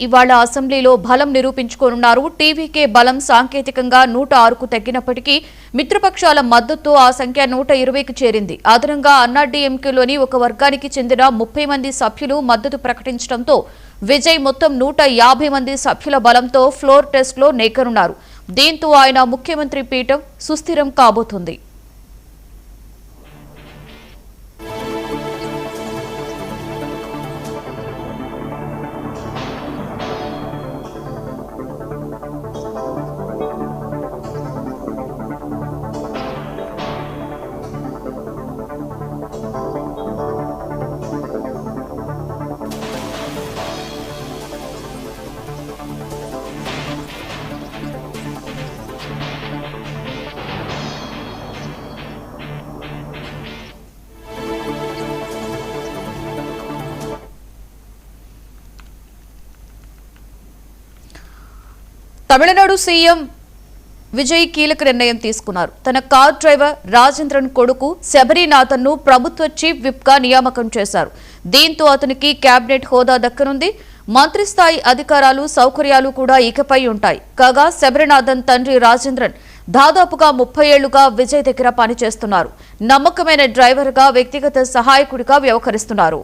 ఇవాళ అసెంబ్లీలో బలం నిరూపించుకోనున్నారు. టీవీకే బలం సాంకేతికంగా 106కు తగ్గినప్పటికీ మిత్రపక్షాల మద్దతుతో ఆ సంఖ్య 120కి చేరింది. అదనంగా అన్నాడీఎంకేలోని ఒక వర్గానికి చెందిన 30 మంది సభ్యులు మద్దతు ప్రకటించడంతో విజయ్ మొత్తం 150 మంది సభ్యుల బలంతో ఫ్లోర్ టెస్ట్లో నెగ్గనున్నారు. దీంతో ఆయన ముఖ్యమంత్రి పీఠం సుస్థిరం కాబోతుంది. తమిళనాడు సీఎం విజయ్ కీలక నిర్ణయం తీసుకున్నారు. తన కార్ డ్రైవర్ రాజేంద్రన్ కొడుకు శబరీనాథన్ను ప్రభుత్వ చీఫ్ విప్ గా నియామకం చేశారు. దీంతో అతనికి కేబినెట్ హోదా దక్కనుంది. మంత్రి స్థాయి అధికారాలు, సౌకర్యాలు కూడా ఇకపై ఉంటాయి. కాగా శబరీనాథన్ తండ్రి రాజేంద్రన్ దాదాపుగా 30 ఏళ్లుగా విజయ్ దగ్గర పనిచేస్తున్నారు. నమ్మకమైన డ్రైవర్గా, వ్యక్తిగత సహాయకుడిగా వ్యవహరిస్తున్నారు.